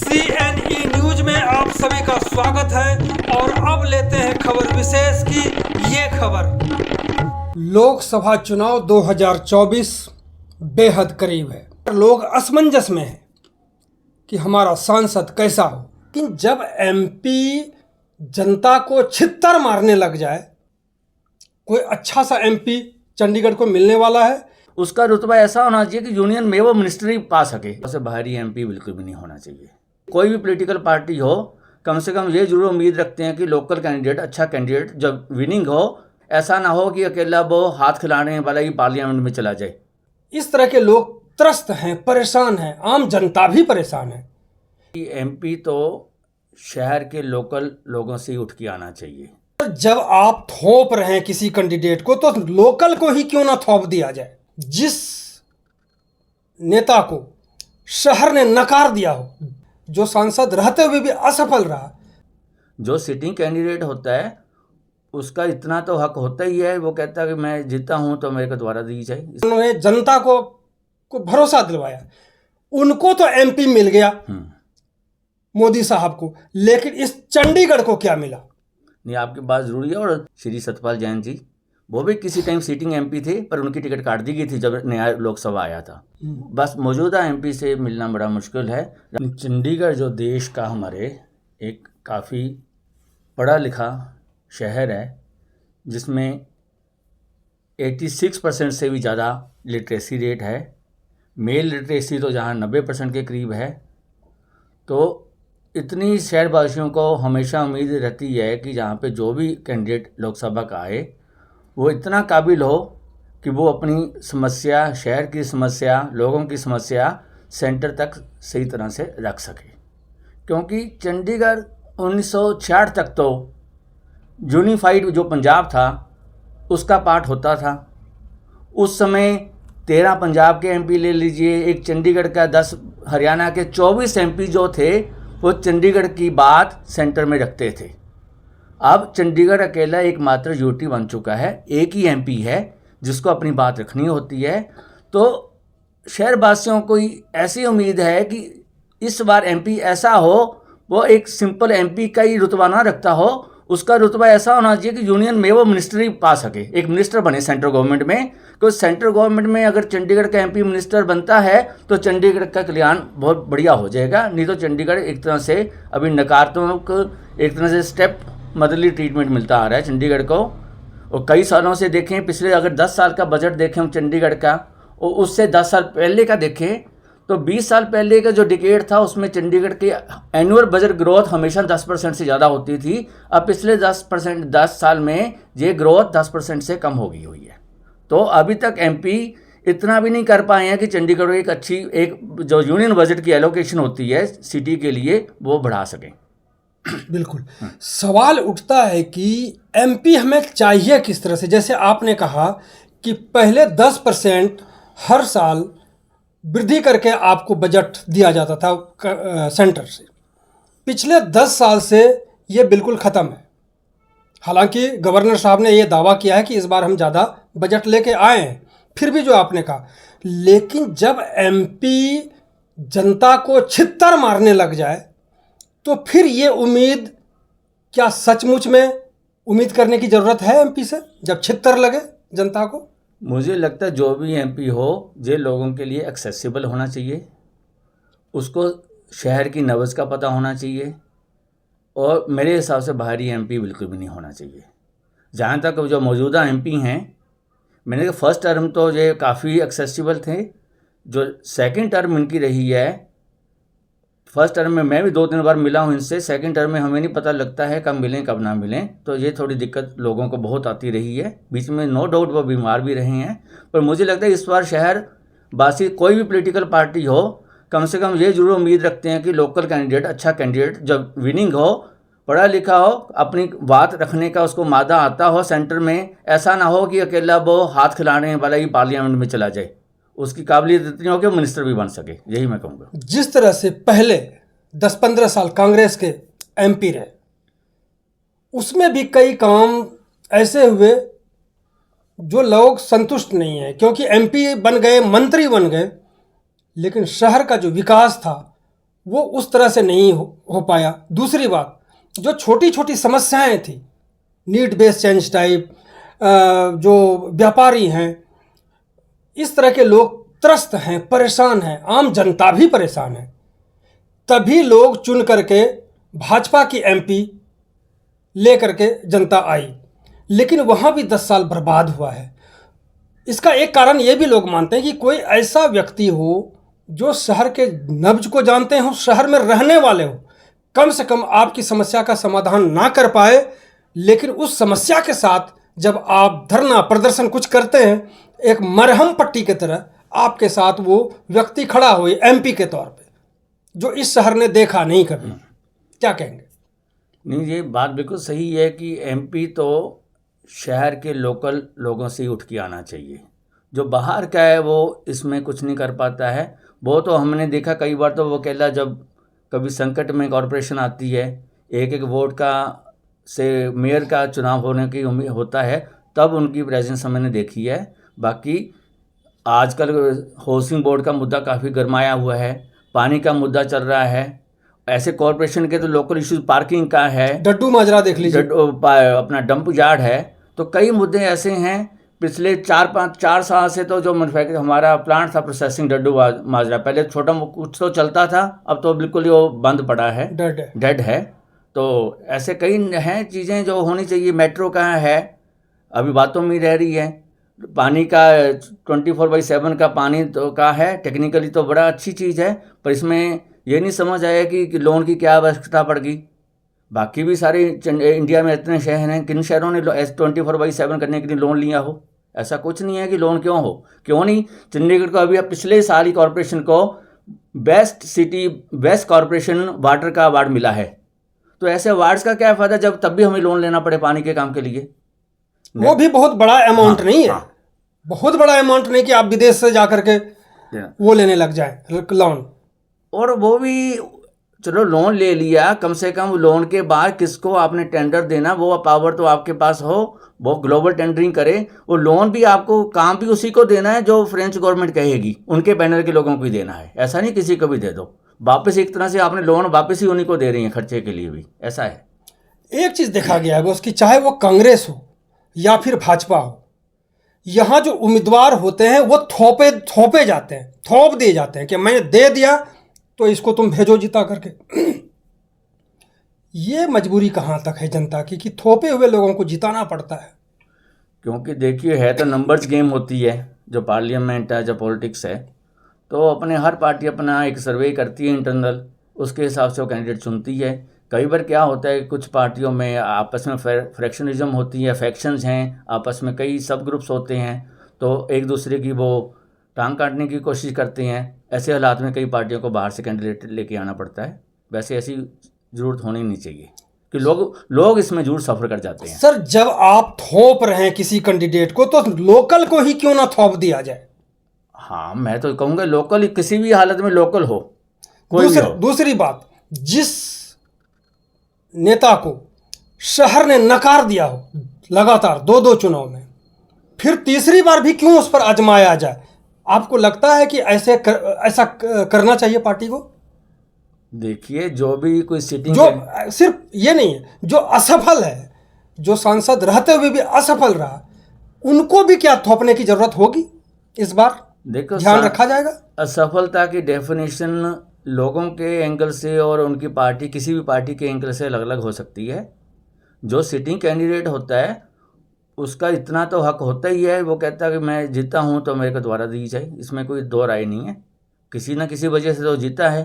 CNE news में आप सभी का स्वागत है और अब लेते हैं खबर विशेष की ये खबर। लोकसभा चुनाव 2024 बेहद करीब है। लोग असमंजस में हैं कि हमारा सांसद कैसा हो, लेकिन जब MP जनता को छित्तर मारने लग जाए, कोई अच्छा सा MP चंडीगढ़ को मिलने वाला है, उसका रुतबा ऐसा होना चाहिए कि यूनियन में वो मिनिस्ट्री पा सके। उससे बाहरी MP बिल्कुल भी नहीं होना चाहिए। कोई भी पॉलिटिकल पार्टी हो, कम से कम ये जरूर उम्मीद रखते हैं कि लोकल कैंडिडेट, अच्छा कैंडिडेट जब विनिंग हो, ऐसा ना हो कि अकेला वो हाथ खिलाने वाला ही पार्लियामेंट में चला जाए। इस तरह के लोग त्रस्त हैं, परेशान हैं, आम जनता भी परेशान है। MP तो शहर के लोकल लोगों से ही उठ के आना चाहिए। जब आप थोप रहे हैं किसी कैंडिडेट को, तो लोकल को ही क्यों ना थोप दिया जाए। जिस नेता को शहर ने नकार दिया हो, जो सांसद रहते हुए भी असफल रहा, जो सिटिंग कैंडिडेट होता है उसका इतना तो हक होता ही है, वो कहता है कि मैं जीता हूं तो मेरे को दोबारा दी जाए। उन्होंने जनता को भरोसा दिलवाया। उनको तो MP मिल गया, मोदी साहब को, लेकिन इस चंडीगढ़ को क्या मिला? नहीं, आपकी बात जरूरी है। और श्री सतपाल जैन जी, वो भी किसी टाइम सीटिंग MP थे, पर उनकी टिकट काट दी गई थी जब नया लोकसभा आया था। बस मौजूदा MP से मिलना बड़ा मुश्किल है। चंडीगढ़ जो देश का हमारे एक काफ़ी पढ़ा लिखा शहर है, जिसमें 86% से भी ज़्यादा लिटरेसी रेट है, मेल लिटरेसी तो जहाँ 90% के करीब है, तो इतनी शहरवासियों को हमेशा उम्मीद रहती है कि जहाँ पे जो भी कैंडिडेट लोकसभा का आए वो इतना काबिल हो कि वो अपनी समस्या, शहर की समस्या, लोगों की समस्या सेंटर तक सही तरह से रख सके। क्योंकि चंडीगढ़ 1966 तक तो यूनिफाइड जो पंजाब था उसका पार्ट होता था। उस समय 13 पंजाब के MP ले लीजिए, एक चंडीगढ़ का, 10 हरियाणा के, 24 MP जो थे वो चंडीगढ़ की बात सेंटर में रखते थे। अब चंडीगढ़ अकेला एकमात्र यूटी बन चुका है, एक ही MP है जिसको अपनी बात रखनी होती है। तो शहरवासियों को ऐसी उम्मीद है कि इस बार MP ऐसा हो, वो एक सिंपल MP का ही रुतबा ना रखता हो, उसका रुतबा ऐसा होना चाहिए कि यूनियन में वो मिनिस्ट्री पा सके, एक मिनिस्टर बने सेंट्रल गवर्नमेंट में। तो सेंट्रल गवर्नमेंट में अगर चंडीगढ़ का MP मिनिस्टर बनता है तो चंडीगढ़ का कल्याण बहुत बढ़िया हो जाएगा। नहीं तो चंडीगढ़ एक तरह से अभी नकारात्मक, एक तरह से स्टेप मदरली ट्रीटमेंट मिलता आ रहा है चंडीगढ़ को। और कई सालों से देखें, पिछले अगर 10 साल का बजट देखें हम चंडीगढ़ का, और उससे 10 साल पहले का देखें, तो 20 साल पहले का जो डिकेड था उसमें चंडीगढ़ की एनुअल बजट ग्रोथ हमेशा 10% से ज़्यादा होती थी। अब पिछले 10 साल में ये ग्रोथ 10% से कम हो गई हुई है। तो अभी तक MP इतना भी नहीं कर पाए हैं कि चंडीगढ़ को एक अच्छी, एक जो यूनियन बजट की एलोकेशन होती है सिटी के लिए, वो बढ़ा सकें। बिल्कुल। सवाल उठता है कि MP हमें चाहिए किस तरह से। जैसे आपने कहा कि पहले 10% हर साल वृद्धि करके आपको बजट दिया जाता था सेंटर से। पिछले 10 साल से ये बिल्कुल ख़त्म है। हालांकि गवर्नर साहब ने ये दावा किया है कि इस बार हम ज़्यादा बजट लेके आए हैं, फिर भी जो आपने कहा, लेकिन जब MP जनता को छित्तर मारने लग जाए, तो फिर ये उम्मीद, क्या सचमुच में उम्मीद करने की ज़रूरत है MP से, जब छित्तर लगे जनता को? मुझे लगता है जो भी MP हो, ये लोगों के लिए एक्सेसिबल होना चाहिए, उसको शहर की नब्ज़ का पता होना चाहिए, और मेरे हिसाब से बाहरी MP बिल्कुल भी नहीं होना चाहिए। जहाँ तक जो मौजूदा MP हैं, मैंने कहा फर्स्ट टर्म तो ये काफ़ी एक्सेसिबल थे। जो सेकंड टर्म इनकी रही है, फर्स्ट टर्म में मैं भी 2-3 बार मिला हूँ इनसे, सेकंड टर्म में हमें नहीं पता लगता है कब मिलें कब ना मिलें, तो ये थोड़ी दिक्कत लोगों को बहुत आती रही है। बीच में नो डाउट वो बीमार भी रहे हैं, पर मुझे लगता है इस बार शहर वासी, कोई भी पॉलिटिकल पार्टी हो, कम से कम ये जरूर उम्मीद रखते हैं कि लोकल कैंडिडेट, अच्छा कैंडिडेट जब विनिंग हो, पढ़ा लिखा हो, अपनी बात रखने का उसको मादा आता हो सेंटर में, ऐसा ना हो कि अकेला वो हाथ खिलाने वाला ही पार्लियामेंट में चला जाए, उसकी काबिलियत इतनी हो कि मिनिस्टर भी बन सके। यही मैं कहूँगा। जिस तरह से पहले 10-15 साल कांग्रेस के MP रहे, उसमें भी कई काम ऐसे हुए जो लोग संतुष्ट नहीं हैं, क्योंकि MP बन गए, मंत्री बन गए, लेकिन शहर का जो विकास था वो उस तरह से नहीं हो पाया। दूसरी बात, जो छोटी छोटी समस्याएं थी, नीड बेस्ड चेंज टाइप, जो व्यापारी हैं, इस तरह के लोग त्रस्त हैं, परेशान हैं, आम जनता भी परेशान है। तभी लोग चुन करके भाजपा की एमपी लेकर के जनता आई, लेकिन वहाँ भी 10 साल बर्बाद हुआ है। इसका एक कारण ये भी लोग मानते हैं कि कोई ऐसा व्यक्ति हो जो शहर के नब्ज को जानते हो, शहर में रहने वाले हो, कम से कम आपकी समस्या का समाधान ना कर पाए, लेकिन उस समस्या के साथ जब आप धरना प्रदर्शन कुछ करते हैं, एक मरहम पट्टी की तरह आपके साथ वो व्यक्ति खड़ा हो एमपी के तौर पे, जो इस शहर ने देखा नहीं कभी। क्या कहेंगे? नहीं, ये बात बिल्कुल सही है कि एमपी तो शहर के लोकल लोगों से ही उठ के आना चाहिए। जो बाहर का है वो इसमें कुछ नहीं कर पाता है। वो तो हमने देखा कई बार, तो वो कहला जब कभी संकट में कॉरपोरेशन आती है, एक एक वोट का से मेयर का चुनाव होने की उम्मीद होता है, तब उनकी प्रेजेंस हमने देखी है। बाकी आजकल हाउसिंग बोर्ड का मुद्दा काफ़ी गरमाया हुआ है, पानी का मुद्दा चल रहा है, ऐसे कॉरपोरेशन के तो लोकल इश्यूज, पार्किंग का है, डड्डू माजरा देख लीजिए, अपना डंप यार्ड है। तो कई मुद्दे ऐसे हैं। पिछले 4 साल से तो जो मैन्युफैक्चर हमारा प्लांट था प्रोसेसिंग डड्डू माजरा, पहले छोटा कुछ तो चलता था, अब तो बिल्कुल ही वो बंद पड़ा है, डेड है। तो ऐसे कई हैं चीज़ें जो होनी चाहिए। मेट्रो का है, अभी बातों में रह रही है। पानी का 24/7 का पानी तो का है, टेक्निकली तो बड़ा अच्छी चीज़ है, पर इसमें ये नहीं समझ आया कि लोन की क्या आवश्यकता पड़ गई। बाकी भी सारे इंडिया में इतने शहर हैं, किन शहरों ने 24/7 करने के लिए लोन लिया हो? ऐसा कुछ नहीं है कि लोन क्यों हो, क्यों नहीं। चंडीगढ़ को अभी पिछले साल ही कॉरपोरेशन को best city, best corporation water का अवार्ड मिला है। तो ऐसे अवार्ड्स का क्या फ़ायदा जब तब भी हमें लोन लेना पड़े पानी के काम के लिए। वो भी बहुत बड़ा अमाउंट नहीं है, बहुत बड़ा अमाउंट नहीं कि आप विदेश से जाकर के वो लेने लग जाए लोन। और वो भी चलो लोन ले लिया, कम से कम लोन के बाद किसको आपने टेंडर देना, वो पावर तो आपके पास हो, वो ग्लोबल टेंडरिंग करे। वो लोन भी आपको, काम भी उसी को देना है जो फ्रेंच गवर्नमेंट कहेगी, उनके पैनल के लोगों को ही देना है। ऐसा नहीं किसी को भी दे दो वापस। एक तरह से आपने लोन वापस ही उन्हीं को दे रही है खर्चे के लिए भी, ऐसा है। एक चीज़ देखा गया है उसकी, चाहे वो कांग्रेस हो या फिर भाजपा हो, यहाँ जो उम्मीदवार होते हैं वो थोपे जाते हैं, थोप दिए जाते हैं कि मैंने दे दिया तो इसको तुम भेजो जिता करके। ये मजबूरी कहाँ तक है जनता की कि थोपे हुए लोगों को जिताना पड़ता है? क्योंकि देखिए, है तो नंबर्स गेम होती है। जो पार्लियामेंट है, जो पॉलिटिक्स है, तो अपने हर पार्टी अपना एक सर्वे करती है इंटरनल, उसके हिसाब से वो कैंडिडेट चुनती है। कई बार क्या होता है, कुछ पार्टियों में आपस में फ्रैक्शनिज्म होती है, फैक्शंस हैं, आपस में कई सब ग्रुप्स होते हैं, तो एक दूसरे की वो टांग काटने की कोशिश करते हैं। ऐसे हालात में कई पार्टियों को बाहर से कैंडिडेट लेके आना पड़ता है। वैसे ऐसी ज़रूरत होनी नहीं चाहिए कि लोग इसमें जरूर सफ़र कर जाते हैं। सर, जब आप थोप रहे हैं किसी कैंडिडेट को, तो लोकल को ही क्यों ना थोप दिया जाए? हाँ, मैं तो कहूँगा लोकल, किसी भी हालत में लोकल हो, कोई भी हो। दूसरी बात, जिस नेता को शहर ने नकार दिया हो लगातार 2 चुनाव में, फिर तीसरी बार भी क्यों उस पर आजमाया जाए? आपको लगता है कि ऐसा करना चाहिए पार्टी को? देखिए, जो भी कोई सिटिंग, जो सिर्फ ये नहीं है, जो असफल है, जो सांसद रहते हुए भी असफल रहा, उनको भी क्या थोपने की जरूरत होगी? इस बार देखो, ध्यान रखा जाएगा। असफलता की डेफिनेशन लोगों के एंगल से और उनकी पार्टी, किसी भी पार्टी के एंगल से अलग अलग हो सकती है। जो सिटिंग कैंडिडेट होता है उसका इतना तो हक होता ही है, वो कहता है कि मैं जीता हूँ तो मेरे को दोबारा दी जाए, इसमें कोई दो राय नहीं है। किसी ना किसी वजह से तो जीता है,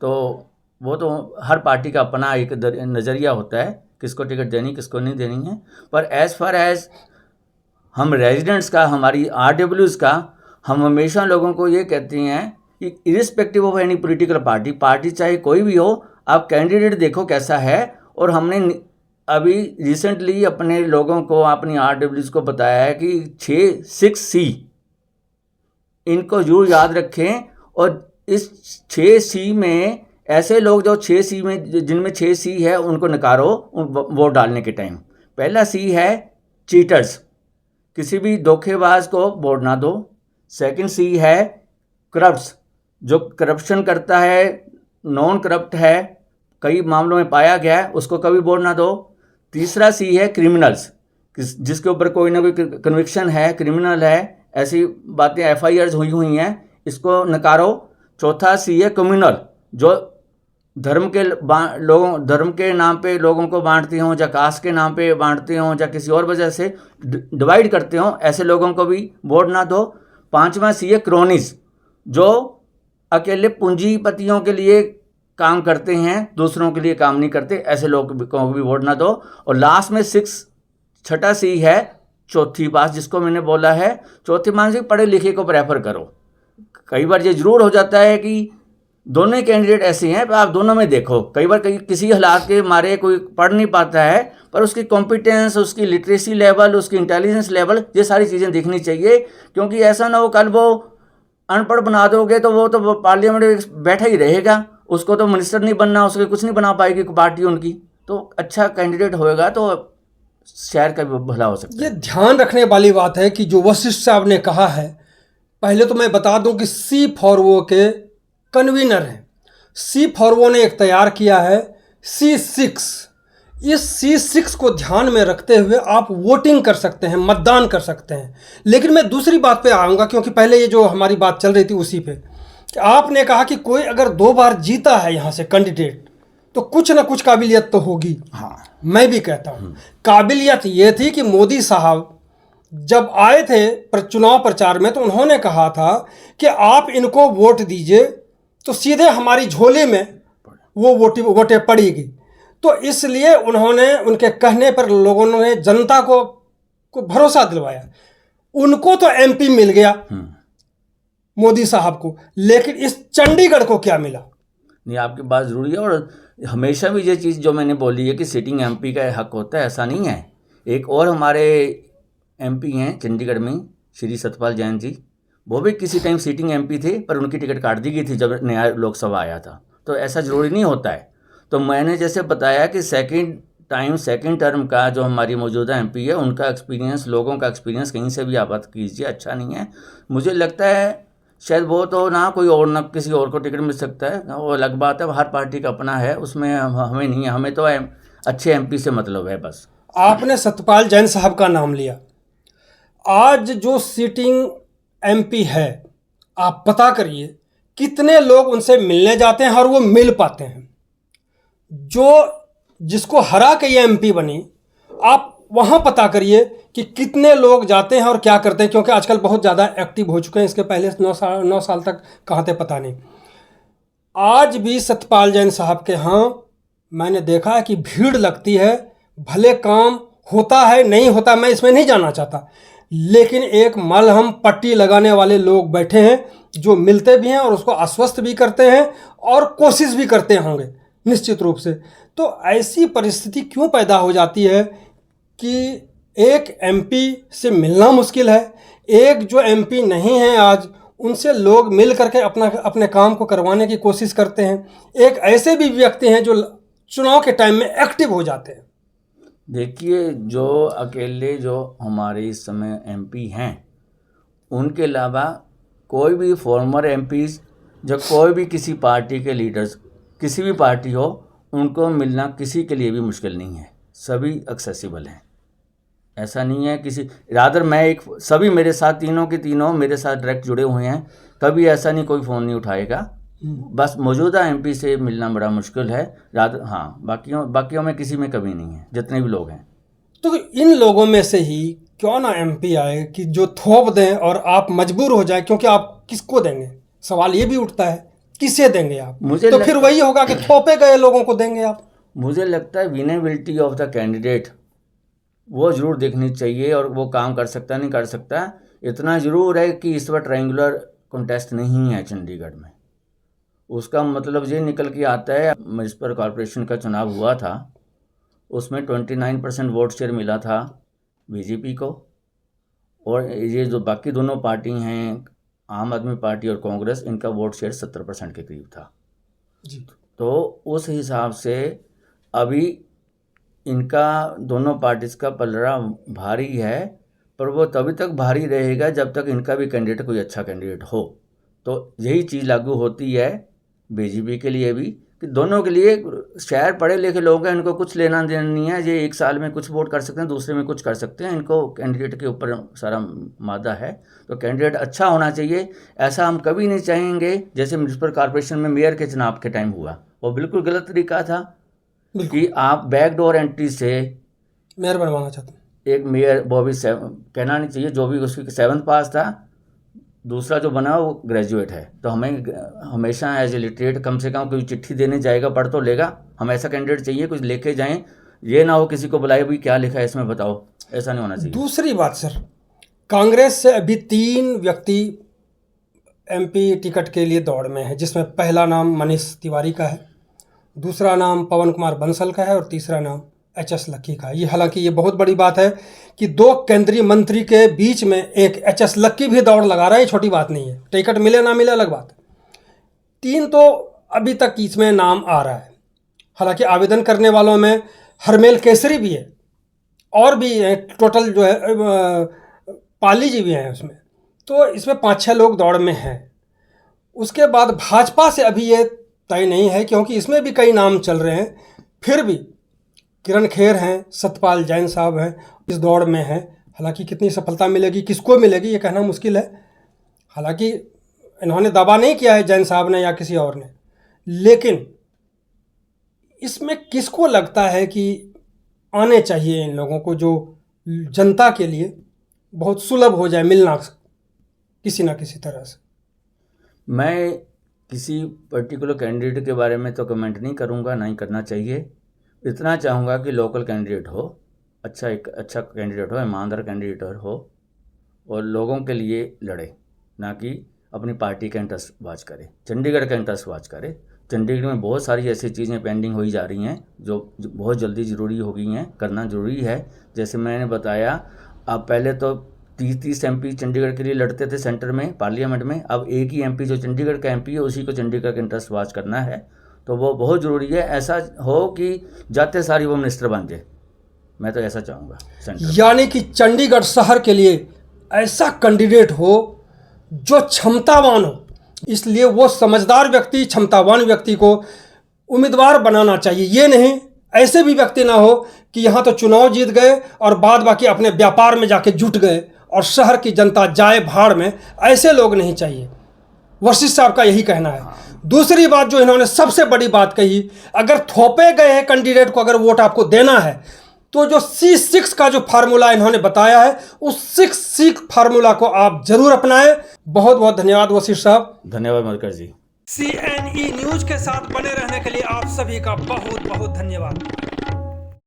तो वो तो हर पार्टी का अपना एक नज़रिया होता है, किसको टिकट देनी, किसको नहीं देनी है। पर एज़ फार एज़ हम रेजिडेंट्स का, हमारी RWs का, हम हमेशा लोगों को ये कहते हैं कि irrespective of any political party चाहे कोई भी हो, आप कैंडिडेट देखो कैसा है। और हमने अभी रिसेंटली अपने लोगों को, अपनी RWs को बताया है कि 6C इनको जरूर याद रखें। और इस 6C में ऐसे लोग जो 6C में, जिनमें 6C है, उनको नकारो वोट डालने के टाइम। पहला C है चीटर्स, किसी भी धोखेबाज को वोट ना दो। सेकंड C है करप्ट्स, जो करप्शन करता है, नॉन करप्ट है, कई मामलों में पाया गया है, उसको कभी वोट ना दो। तीसरा सी है क्रिमिनल्स, जिसके ऊपर कोई ना कोई कन्विक्शन है, क्रिमिनल है, ऐसी बातें FIRs हुई हैं, इसको नकारो। चौथा सी है कम्युनल, जो धर्म के नाम पे लोगों को बांटते हों, या कास्ट के नाम पे बांटते हों, या किसी और वजह से डिवाइड करते हों, ऐसे लोगों को भी वोट ना दो। पांचवा सी है क्रोनीज, जो अकेले पूंजीपतियों के लिए काम करते हैं, दूसरों के लिए काम नहीं करते, ऐसे लोगों को भी वोट ना दो। और लास्ट में छठा सी है चौथी बात, जिसको मैंने बोला है, चौथी मानसिक पढ़े लिखे को प्रेफर करो। कई बार ये जरूर हो जाता है कि दोनों ही कैंडिडेट ऐसे हैं, पर आप दोनों में देखो, कई बार किसी हालात के मारे कोई पढ़ नहीं पाता है, पर उसकी कॉम्पिटेंस, उसकी लिटरेसी लेवल, उसकी इंटेलिजेंस लेवल, ये सारी चीज़ें दिखनी चाहिए। क्योंकि ऐसा ना हो कल वो अनपढ़ बना दोगे तो वो तो पार्लियामेंट में बैठा ही रहेगा, उसको तो मिनिस्टर नहीं बनना, उसको कुछ नहीं बना पाएगी पार्टी उनकी। तो अच्छा कैंडिडेट होएगा तो शहर का भी भला हो सकता है। ये ध्यान रखने वाली बात है कि जो वशिष्ठ साहब ने कहा है, पहले तो मैं बता दूं कि C4O के कन्वीनर हैं। C4O ने एक तैयार किया है C6। इस C6 को ध्यान में रखते हुए आप वोटिंग कर सकते हैं, मतदान कर सकते हैं। लेकिन मैं दूसरी बात पे आऊँगा, क्योंकि पहले ये जो हमारी बात चल रही थी उसी पे, कि आपने कहा कि कोई अगर 2 बार जीता है यहाँ से कैंडिडेट, तो कुछ ना कुछ काबिलियत तो होगी। हाँ, मैं भी कहता हूँ काबिलियत ये थी कि मोदी साहब जब आए थे चुनाव प्रचार में, तो उन्होंने कहा था कि आप इनको वोट दीजिए तो सीधे हमारी झोली में वो वोटें पड़ेगी। तो इसलिए उन्होंने, उनके कहने पर लोगों ने जनता को भरोसा दिलवाया। उनको तो MP मिल गया, मोदी साहब को, लेकिन इस चंडीगढ़ को क्या मिला? नहीं, आपकी बात ज़रूरी है। और हमेशा भी ये चीज़ जो मैंने बोली है कि सिटिंग MP का हक होता है, ऐसा नहीं है। एक और हमारे MP हैं चंडीगढ़ में, श्री सतपाल जैन जी, वो भी किसी टाइम सिटिंग MP थे, पर उनकी टिकट काट दी गई थी जब नया लोकसभा आया था। तो ऐसा ज़रूरी नहीं होता है। तो मैंने जैसे बताया कि सेकंड टर्म का जो हमारी मौजूदा MP है, उनका एक्सपीरियंस, लोगों का एक्सपीरियंस कहीं से भी आप बात कीजिए, अच्छा नहीं है। मुझे लगता है शायद वो तो ना कोई और, ना किसी और को टिकट मिल सकता है, वो अलग बात है, हर पार्टी का अपना है, उसमें हमें नहीं है, हमें तो अच्छे MP से मतलब है बस। आपने सतपाल जैन साहब का नाम लिया। आज जो सिटिंग MP है, आप पता करिए कितने लोग उनसे मिलने जाते हैं और वो मिल पाते हैं। जिसको हरा के ये MP बनी, आप वहाँ पता करिए कि कितने लोग जाते हैं और क्या करते हैं, क्योंकि आजकल बहुत ज़्यादा एक्टिव हो चुके हैं। इसके पहले 9 साल तक कहाँ थे पता नहीं। आज भी सतपाल जैन साहब के यहाँ मैंने देखा है कि भीड़ लगती है। भले काम होता है नहीं होता, मैं इसमें नहीं जाना चाहता, लेकिन एक मलहम पट्टी लगाने वाले लोग बैठे हैं जो मिलते भी हैं और उसको आश्वस्त भी करते हैं और कोशिश भी करते होंगे निश्चित रूप से। तो ऐसी परिस्थिति क्यों पैदा हो जाती है कि एक MP से मिलना मुश्किल है, एक जो MP नहीं है आज, उनसे लोग मिल करके अपने काम को करवाने की कोशिश करते हैं। एक ऐसे भी व्यक्ति हैं जो चुनाव के टाइम में एक्टिव हो जाते हैं। देखिए, जो अकेले जो हमारे इस समय MP हैं, उनके अलावा कोई भी फॉर्मर MPs, जब कोई भी किसी पार्टी के लीडर्स, किसी भी पार्टी हो, उनको मिलना किसी के लिए भी मुश्किल नहीं है, सभी एक्सेसिबल हैं। ऐसा नहीं है किसी रादर मैं सभी मेरे साथ तीनों के तीनों मेरे साथ डायरेक्ट जुड़े हुए हैं, कभी ऐसा नहीं कोई फ़ोन नहीं उठाएगा। बस मौजूदा MP से मिलना बड़ा मुश्किल है। रादर हाँ, बाकियों में किसी में कभी नहीं है, जितने भी लोग हैं। तो इन लोगों में से ही क्यों ना MP आए कि जो थोप दें और आप मजबूर हो जाए, क्योंकि आप किसको देंगे, सवाल ये भी उठता है, किसे देंगे आप? तो फिर वही होगा कि थोपे गए लोगों को देंगे आप। मुझे लगता है विनेबिलिटी ऑफ द कैंडिडेट वो ज़रूर देखनी चाहिए, और वो काम कर सकता नहीं कर सकता। इतना ज़रूर है कि इस बार ट्रायंगुलर कॉन्टेस्ट नहीं है चंडीगढ़ में। उसका मतलब ये निकल के आता है, म्यूनसिपल कॉरपोरेशन का चुनाव हुआ था, उसमें 29% वोट शेयर मिला था BJP को, और ये जो बाकी दोनों पार्टी हैं, आम आदमी पार्टी और कांग्रेस, इनका वोट शेयर 70% के करीब था जी। तो उस हिसाब से अभी इनका दोनों पार्टीज का पलड़ा भारी है, पर वो तभी तक भारी रहेगा जब तक इनका भी कैंडिडेट कोई अच्छा कैंडिडेट हो। तो यही चीज़ लागू होती है बीजेपी के लिए भी, कि दोनों के लिए शहर पढ़े लिखे लोग हैं, इनको कुछ लेना देना नहीं है, ये एक साल में कुछ वोट कर सकते हैं, दूसरे में कुछ कर सकते हैं, इनको कैंडिडेट के ऊपर सारा मादा है। तो कैंडिडेट अच्छा होना चाहिए। ऐसा हम कभी नहीं चाहेंगे जैसे म्यूनसिपल कॉर्पोरेशन में मेयर के चुनाव के टाइम हुआ, वो बिल्कुल गलत तरीका था कि आप बैकडोर एंट्री से मेयर बनवाना चाहते हैं। एक मेयर, वो भी कहना नहीं चाहिए, जो भी उसकी 7th पास था, दूसरा जो बना वो ग्रेजुएट है। तो हमें हमेशा एज ए लिटरेट कम से कम कोई चिट्ठी देने जाएगा पढ़ तो लेगा, हम ऐसा कैंडिडेट चाहिए कुछ लेके जाएं, ये ना हो किसी को बुलाए भी क्या लिखा है इसमें बताओ, ऐसा नहीं होना चाहिए। दूसरी बात सर, कांग्रेस से अभी 3 व्यक्ति एमपी टिकट के लिए दौड़ में है, जिसमें पहला नाम मनीष तिवारी का है, दूसरा नाम पवन कुमार बंसल का है और तीसरा नाम एचएस लक्की का है। ये हालांकि ये बहुत बड़ी बात है कि 2 केंद्रीय मंत्री के बीच में एक एचएस लक्की भी दौड़ लगा रहा है, ये छोटी बात नहीं है। टिकट मिले ना मिले अलग बात है। 3 तो अभी तक इसमें नाम आ रहा है। हालांकि आवेदन करने वालों में हरमेल केसरी भी है और भी है, टोटल जो है पाली जी भी हैं उसमें। तो इसमें 5-6 लोग दौड़ में हैं। उसके बाद भाजपा से अभी ये तय नहीं है, क्योंकि इसमें भी कई नाम चल रहे हैं। फिर भी किरण खेर हैं, सतपाल जैन साहब हैं, इस दौड़ में हैं। हालांकि कितनी सफलता मिलेगी, किसको मिलेगी, ये कहना मुश्किल है। हालांकि इन्होंने दावा नहीं किया है जैन साहब ने या किसी और ने, लेकिन इसमें किसको लगता है कि आने चाहिए इन लोगों को, जो जनता के लिए बहुत सुलभ हो जाए मिलना किसी ना किसी तरह से। मैं किसी पर्टिकुलर कैंडिडेट के बारे में तो कमेंट नहीं करूंगा, ना ही करना चाहिए। इतना चाहूँगा कि लोकल कैंडिडेट हो, एक अच्छा कैंडिडेट हो, ईमानदार कैंडिडेट हो और लोगों के लिए लड़े, ना कि अपनी पार्टी का इंटरेस्ट वाच करे, चंडीगढ़ का इंटरेस्ट वाच करे। चंडीगढ़ में बहुत सारी ऐसी चीज़ें पेंडिंग हुई जा रही हैं जो बहुत जल्दी ज़रूरी हो गई हैं, करना ज़रूरी है। जैसे मैंने बताया, अब पहले तो 30 एमपी चंडीगढ़ के लिए लड़ते थे सेंटर में, पार्लियामेंट में। अब एक ही एमपी जो चंडीगढ़ का एमपी है उसी को चंडीगढ़ का इंटरेस्ट वाच करना है, तो वो बहुत ज़रूरी है। ऐसा हो कि जाते सारी वो मिनिस्टर बन जाए, मैं तो ऐसा चाहूँगा सेंटर। यानी कि चंडीगढ़ शहर के लिए ऐसा कैंडिडेट हो जो क्षमतावान हो, इसलिए वो समझदार व्यक्ति, क्षमतावान व्यक्ति को उम्मीदवार बनाना चाहिए। ये नहीं ऐसे भी व्यक्ति ना हो कि यहाँ तो चुनाव जीत गए और बाद बाकी अपने व्यापार में जाके जुट गए और शहर की जनता जाए भाड़ में, ऐसे लोग नहीं चाहिए। वशिष्ठ साहब का यही कहना है। दूसरी बात जो इन्होंने सबसे बड़ी बात कही, अगर थोपे गए हैं कैंडिडेट को अगर वोट आपको देना है, तो जो C6 का जो फार्मूला इन्होंने बताया है, उस 6 फार्मूला को आप जरूर अपनाएं। बहुत बहुत धन्यवाद वशिष्ठ साहब। धन्यवाद मधुकर जी। CNE न्यूज के साथ बने रहने के लिए आप सभी का बहुत बहुत धन्यवाद।